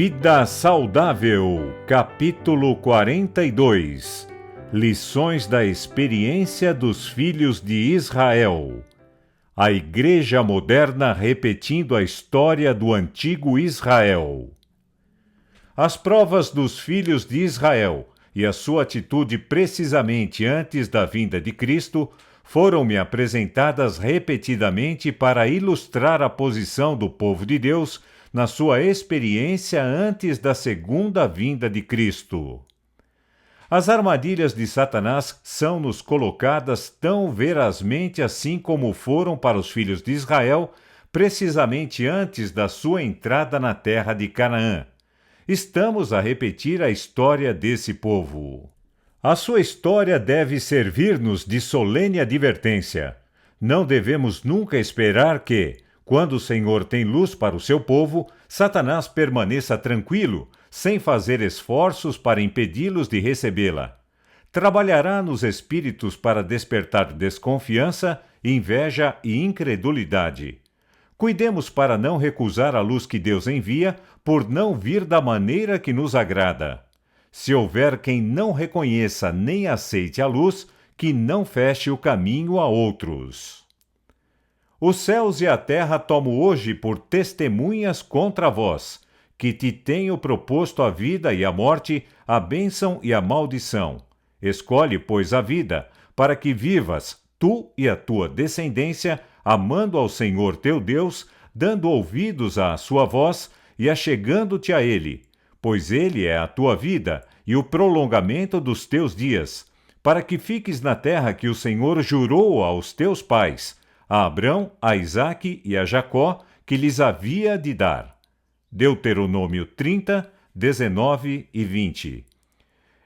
Vida Saudável, capítulo 42. Lições da experiência dos filhos de Israel. A Igreja moderna repetindo a história do antigo Israel. As provas dos filhos de Israel e a sua atitude precisamente antes da vinda de Cristo foram-me apresentadas repetidamente para ilustrar a posição do povo de Deus na sua experiência antes da segunda vinda de Cristo. As armadilhas de Satanás são-nos colocadas tão verazmente assim como foram para os filhos de Israel, precisamente antes da sua entrada na terra de Canaã. Estamos a repetir a história desse povo. A sua história deve servir-nos de solene advertência. Não devemos nunca esperar que, quando o Senhor tem luz para o seu povo, Satanás permaneça tranquilo, sem fazer esforços para impedi-los de recebê-la. Trabalhará nos espíritos para despertar desconfiança, inveja e incredulidade. Cuidemos para não recusar a luz que Deus envia, por não vir da maneira que nos agrada. Se houver quem não reconheça nem aceite a luz, que não feche o caminho a outros. Os céus e a terra tomo hoje por testemunhas contra vós, que te tenho proposto a vida e a morte, a bênção e a maldição. Escolhe, pois, a vida, para que vivas, tu e a tua descendência, amando ao Senhor teu Deus, dando ouvidos à sua voz e achegando-te a Ele, pois Ele é a tua vida e o prolongamento dos teus dias, para que fiques na terra que o Senhor jurou aos teus pais, a Abrão, a Isaque e a Jacó, que lhes havia de dar. Deuteronômio 30, 19 e 20.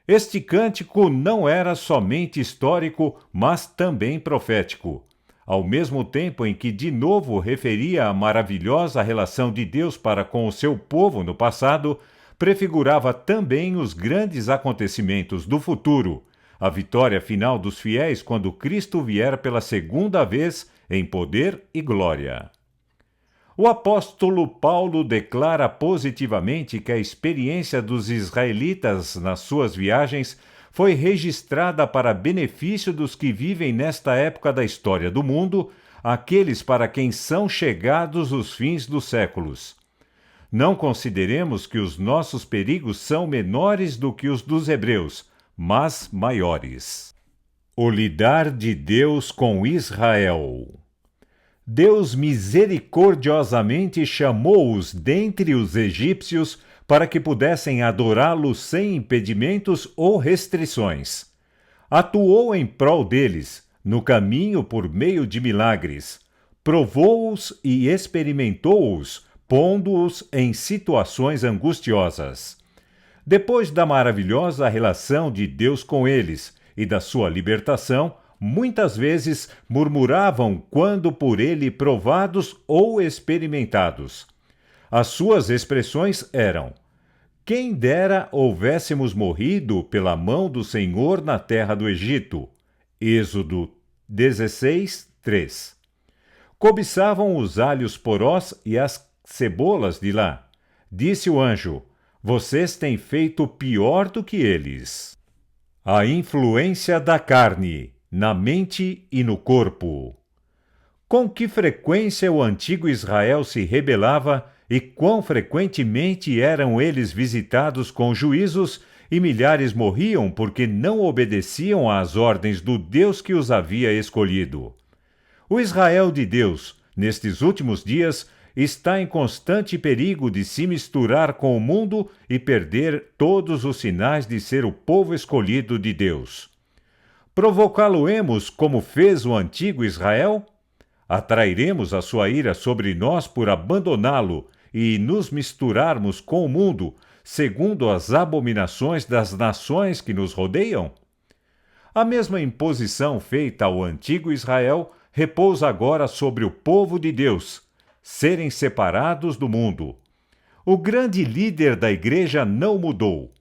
Este cântico não era somente histórico, mas também profético. Ao mesmo tempo em que de novo referia a maravilhosa relação de Deus para com o seu povo no passado, prefigurava também os grandes acontecimentos do futuro, a vitória final dos fiéis quando Cristo vier pela segunda vez em poder e glória. O apóstolo Paulo declara positivamente que a experiência dos israelitas nas suas viagens foi registrada para benefício dos que vivem nesta época da história do mundo, aqueles para quem são chegados os fins dos séculos. Não consideremos que os nossos perigos são menores do que os dos hebreus, mas maiores. O lidar de Deus com Israel. Deus misericordiosamente chamou-os dentre os egípcios para que pudessem adorá-lo sem impedimentos ou restrições. Atuou em prol deles, no caminho por meio de milagres. Provou-os e experimentou-os, pondo-os em situações angustiosas. Depois da maravilhosa relação de Deus com eles e da sua libertação, muitas vezes murmuravam quando por ele provados ou experimentados. As suas expressões eram: quem dera houvéssemos morrido pela mão do Senhor na terra do Egito. Êxodo 16, 3. Cobiçavam os alhos porós e as cebolas de lá. Disse o anjo: vocês têm feito pior do que eles. A influência da carne na mente e no corpo. Com que frequência o antigo Israel se rebelava e quão frequentemente eram eles visitados com juízos e milhares morriam porque não obedeciam às ordens do Deus que os havia escolhido. O Israel de Deus, nestes últimos dias, está em constante perigo de se misturar com o mundo e perder todos os sinais de ser o povo escolhido de Deus. Provocá-lo-emos como fez o antigo Israel? Atrairemos a sua ira sobre nós por abandoná-lo e nos misturarmos com o mundo, segundo as abominações das nações que nos rodeiam? A mesma imposição feita ao antigo Israel repousa agora sobre o povo de Deus, serem separados do mundo. O grande líder da igreja não mudou.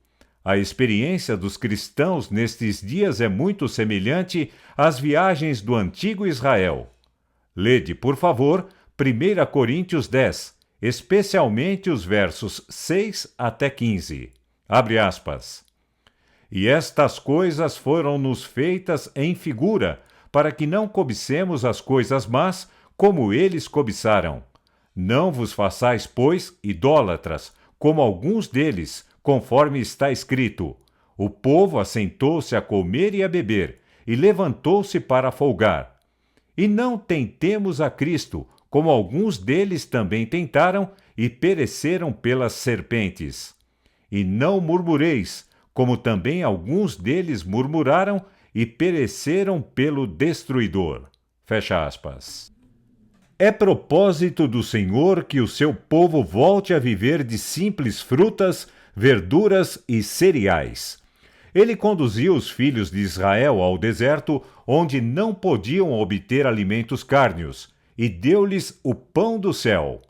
A experiência dos cristãos nestes dias é muito semelhante às viagens do antigo Israel. Lede, por favor, 1 Coríntios 10, especialmente os versos 6 até 15. Abre aspas. E estas coisas foram-nos feitas em figura, para que não cobicemos as coisas más, como eles cobiçaram. Não vos façais, pois, idólatras, como alguns deles, conforme está escrito. O povo assentou-se a comer e a beber, e levantou-se para folgar. E não tentemos a Cristo, como alguns deles também tentaram, e pereceram pelas serpentes. E não murmureis, como também alguns deles murmuraram, e pereceram pelo destruidor. Fecha aspas. É propósito do Senhor que o seu povo volte a viver de simples frutas, verduras e cereais. Ele conduziu os filhos de Israel ao deserto, onde não podiam obter alimentos cárneos, e deu-lhes o pão do céu.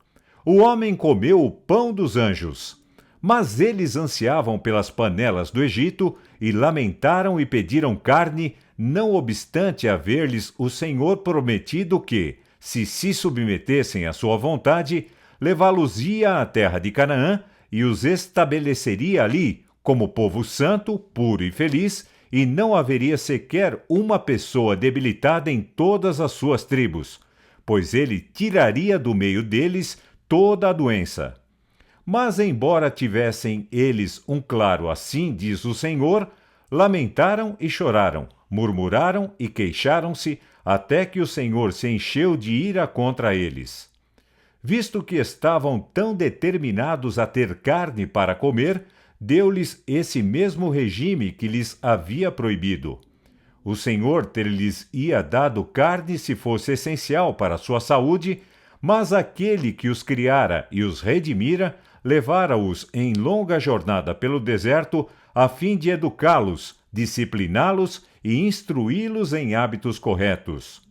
O homem comeu o pão dos anjos. Mas eles ansiavam pelas panelas do Egito e lamentaram e pediram carne, não obstante haver-lhes o Senhor prometido que, se submetessem à sua vontade, levá-los-ia à terra de Canaã e os estabeleceria ali como povo santo, puro e feliz, e não haveria sequer uma pessoa debilitada em todas as suas tribos, pois ele tiraria do meio deles toda a doença. Mas, embora tivessem eles um claro assim diz o Senhor, lamentaram e choraram, murmuraram e queixaram-se, até que o Senhor se encheu de ira contra eles. Visto que estavam tão determinados a ter carne para comer, deu-lhes esse mesmo regime que lhes havia proibido. O Senhor ter-lhes-ia dado carne se fosse essencial para a sua saúde, mas aquele que os criara e os redimira, levara-os em longa jornada pelo deserto, a fim de educá-los, discipliná-los e instruí-los em hábitos corretos.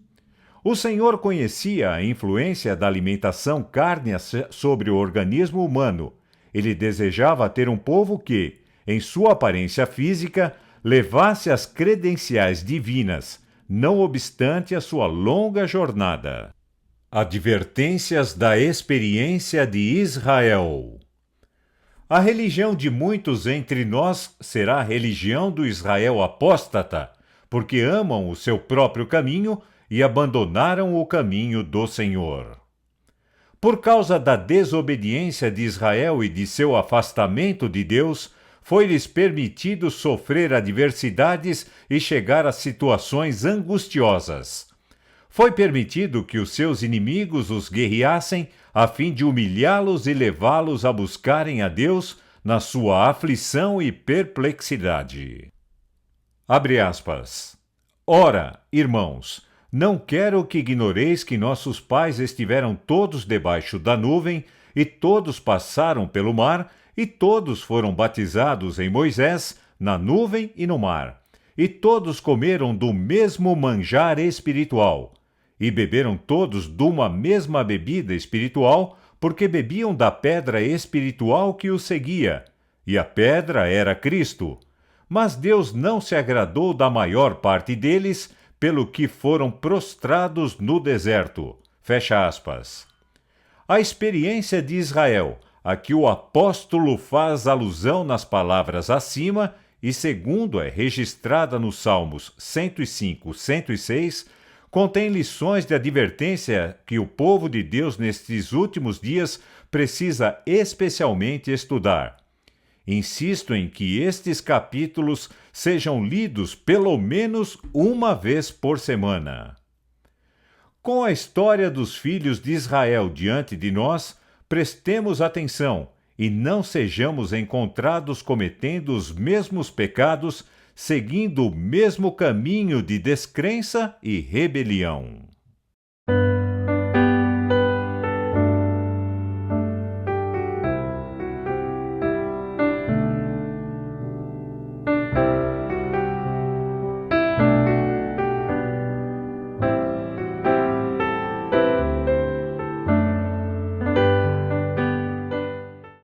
O Senhor conhecia a influência da alimentação cárnea sobre o organismo humano. Ele desejava ter um povo que, em sua aparência física, levasse as credenciais divinas, não obstante a sua longa jornada. Advertências da experiência de Israel. A religião de muitos entre nós será a religião do Israel apóstata, porque amam o seu próprio caminho e abandonaram o caminho do Senhor. Por causa da desobediência de Israel e de seu afastamento de Deus, foi-lhes permitido sofrer adversidades e chegar a situações angustiosas. Foi permitido que os seus inimigos os guerreassem a fim de humilhá-los e levá-los a buscarem a Deus na sua aflição e perplexidade. Abre aspas. Ora, irmãos, não quero que ignoreis que nossos pais estiveram todos debaixo da nuvem, e todos passaram pelo mar, e todos foram batizados em Moisés, na nuvem e no mar. E todos comeram do mesmo manjar espiritual, e beberam todos de uma mesma bebida espiritual, porque bebiam da pedra espiritual que os seguia, e a pedra era Cristo. Mas Deus não se agradou da maior parte deles, pelo que foram prostrados no deserto. Fecha aspas. A experiência de Israel, a que o apóstolo faz alusão nas palavras acima, e segundo é registrada nos Salmos 105, 106, contém lições de advertência que o povo de Deus nestes últimos dias precisa especialmente estudar. Insisto em que estes capítulos sejam lidos pelo menos uma vez por semana. Com a história dos filhos de Israel diante de nós, prestemos atenção e não sejamos encontrados cometendo os mesmos pecados, seguindo o mesmo caminho de descrença e rebelião.